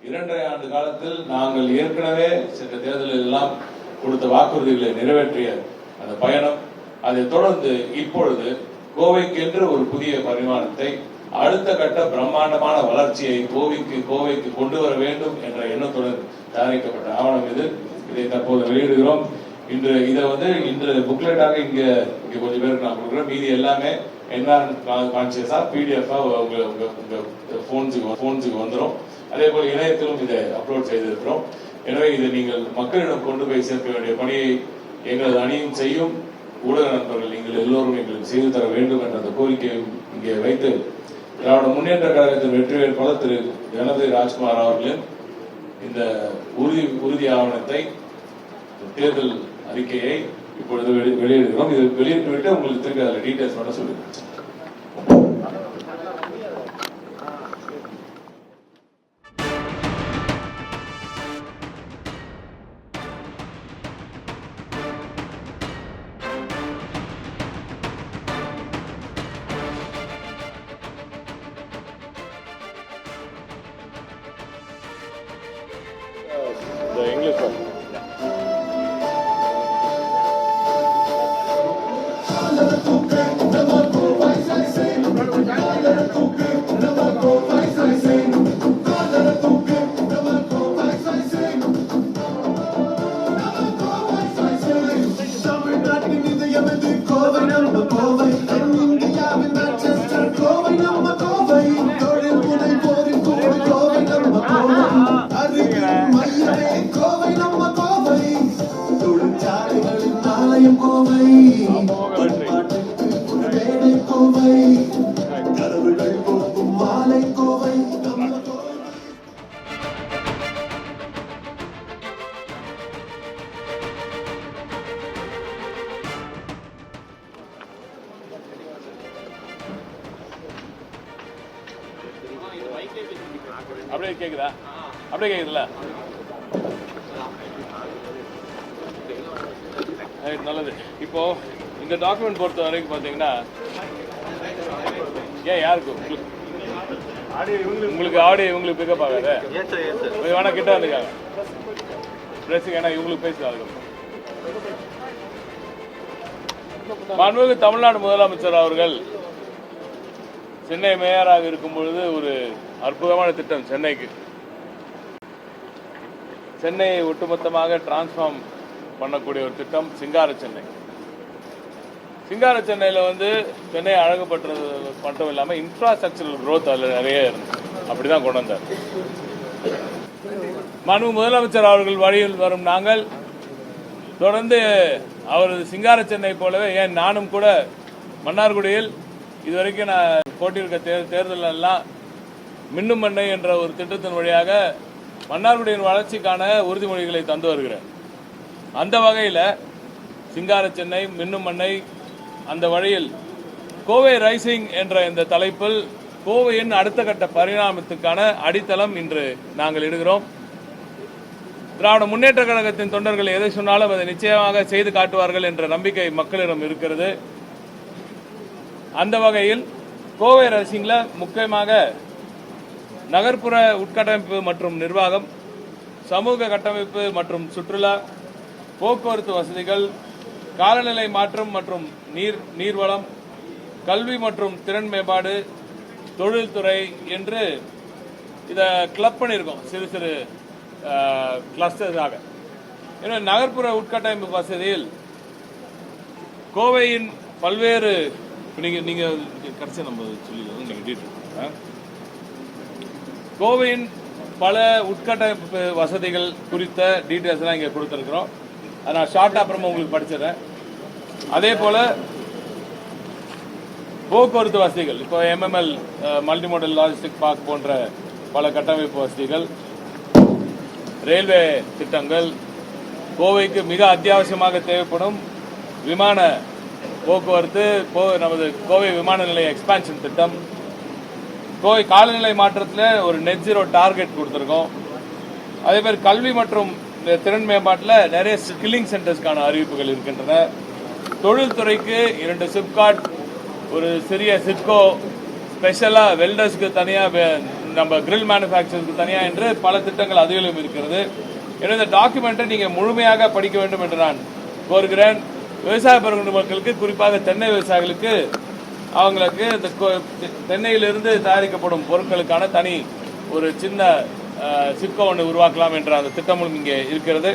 2.5 ஆண்டு காலத்தில் நாங்கள் ஏற்கனவே சென்ற தேர்தலில் எல்லாம் கொடுத்த வாக்குறுதிகளை நிறைவேற்றிய அந்த பயணம், அதை தொடர்ந்து இப்பொழுது கோவைக்கு என்று ஒரு புதிய பரிமாணத்தை, அடுத்த கட்ட பிரம்மாண்டமான வளர்ச்சியை கோவைக்கு கொண்டு வர வேண்டும் என்ற எண்ணத்துடன் தயாரிக்கப்பட்ட ஆவணம் இது. இதை தற்போது வெளியிடுகிறோம். இன்று புக்லெட்டாக இங்க கொஞ்சம் பேருக்கு நான் கொடுக்குறேன். மீதி எல்லாமே கான்சியஸா பிடிஎஃபா உங்க போன்ஸுக்கு வந்துடும். அதே போல இணையத்திலும் இதை அப்லோட் செய்திருக்கிறோம். எனவே இதை நீங்கள் மக்களிடம் கொண்டு போய் சேர்க்க வேண்டிய பணியை எங்களது அணியும் செய்யும். ஊடக நண்பர்கள் நீங்கள் எல்லோரும் எங்களுக்கு செய்து தர வேண்டும் என்ற அந்த கோரிக்கையை இங்கே வைத்து, திராவிட முன்னேற்ற கழகத்தின் வெற்றி வேட்பாளர் திரு கணபதி ராஜ்குமார் அவர்களின் இந்த உறுதி ஆவணத்தை, தேர்தல் அறிக்கையை இப்பொழுது வெளியிடுகிறோம். இது வெளியிட்டு உங்களுக்கு திரும்ப அதில் டீட்டெயில்ஸ் மட்டும் சொல்லுங்க. English one. அப்படியே கேக்குதா? அப்படியே கேக்குதுல்ல? நல்லது. இப்போ இந்த டாக்குமெண்ட் பொறுத்த வரைக்கும் பாத்தீங்கன்னா, ஏன் யாருக்கு உங்களுக்கு ஆடியோ இவங்களுக்கு பிக்கப் ஆகாது? வேணா கிட்ட வந்துக்காங்க பிரஸுக்கு, ஏன்னா இவங்களுக்கு பேசுறாங்க. மாண்புமிகு தமிழ்நாடு முதலமைச்சர் அவர்கள் சென்னை மேயராக இருக்கும் பொழுது ஒரு அற்புதமான திட்டம், சென்னையை ஒட்டுமொத்தமாக டிரான்ஸ்ஃபார்ம் பண்ணக்கூடிய ஒரு திட்டம் சிங்கார சென்னை. சிங்கார சென்னையில் சென்னை அழகுபடுறது மட்டும் இல்லாமல் இன்ஃப்ராஸ்ட்ரக்சரல் growth அதில் நிறைய இருந்துச்சு. அப்படிதான் கொண்டு வந்தார். மாண்புமிகு முதலமைச்சர் அவர்கள் வழியில் வரும் நாங்கள் தொடர்ந்து அவரது சிங்கார சென்னை போலவே, ஏன் நானும் கூட மன்னார்குடியில் இதுவரைக்கும் நான் போட்டியிருக்க தேர்தல் எல்லாம் மின்னும் மண்ணை என்ற ஒரு திட்டத்தின் வழியாக மன்னார்குடியின் வளர்ச்சிக்கான உறுதிமொழிகளை தந்து வருகிறேன். அந்த வகையில் சிங்கார சென்னை, மின்னும் மண்ணை, அந்த வழியில் கோவை ரைசிங் என்ற இந்த தலைப்பில் கோவையின் அடுத்த கட்ட பரிணாமத்துக்கான அடித்தளம் இன்று நாங்கள் இடுகிறோம். திராவிட முன்னேற்ற கழகத்தின் தொண்டர்கள் எதை சொன்னாலும் அதை நிச்சயமாக செய்து காட்டுவார்கள் என்ற நம்பிக்கை மக்களிடம் இருக்கிறது. அந்த வகையில் கோவை ரைசிங்ல முக்கியமாக நகர்ப்புற உட்கட்டமைப்பு மற்றும் நிர்வாகம், சமூக கட்டமைப்பு மற்றும் சுற்றுலா, போக்குவரத்து வசதிகள், காலநிலை மாற்றம் மற்றும் நீர்வளம், கல்வி மற்றும் திறன் மேம்பாடு, தொழில்துறை என்று இதை கிளப் பண்ணியிருக்கோம் சிறு சிறு கிளஸ்டர்ஸாக. எனவே நகர்ப்புற உட்கட்டமைப்பு வசதியில் கோவையின் பல்வேறு, நீங்க கடைசி நம்ம சொல்லிடுவோம், நீங்க டீட்டெயில் கோவையின் பல உட்கட்டமைப்பு வசதிகள் குறித்த டீட்டெயில்ஸ் எல்லாம் இங்கே கொடுத்துருக்கிறோம். அதை நான் ஷார்ட் அப்புறமா உங்களுக்கு படிச்சிடறேன். அதே போல போக்குவரத்து வசதிகள், இப்போ MML மல்டிமோடல் லாஜிஸ்டிக் பார்க் போன்ற பல கட்டமைப்பு வசதிகள், ரயில்வே திட்டங்கள், கோவைக்கு மிக அத்தியாவசியமாக தேவைப்படும் விமான போக்குவரத்து, நமது கோவை விமான நிலைய எக்ஸ்பான்ஷன் திட்டம், கோவை காலநிலை மாற்றத்தில் ஒரு நெட் ஜீரோ டார்கெட் கொடுத்துருக்கோம். அதே மாதிரி கல்வி மற்றும் திறன் மேம்பாட்டில் நிறைய ஸ்கில்லிங் சென்டர்ஸ்க்கான அறிவிப்புகள் இருக்கின்றன. தொழில்துறைக்கு 2 சிப்காட், ஒரு சிறிய சிட்கோ, ஸ்பெஷலாக வெல்டர்ஸ்க்கு தனியாக நம்ம கிரில் மேனுஃபேக்சருக்கு தனியாக என்று பல திட்டங்கள் அதிலும் இருக்கிறது. எனவே இந்த டாக்குமெண்ட்டை நீங்கள் முழுமையாக படிக்க வேண்டும் என்று நான் கோருகிறேன். விவசாய பெருங்குடி குறிப்பாக தென்னை விவசாயிகளுக்கு அவங்களுக்கு இந்த தென்னையிலிருந்து தயாரிக்கப்படும் பொருட்களுக்கான தனி ஒரு சின்ன சிப்கோ ஒன்று உருவாக்கலாம் என்ற அந்த திட்டமும் இங்கே இருக்கிறது.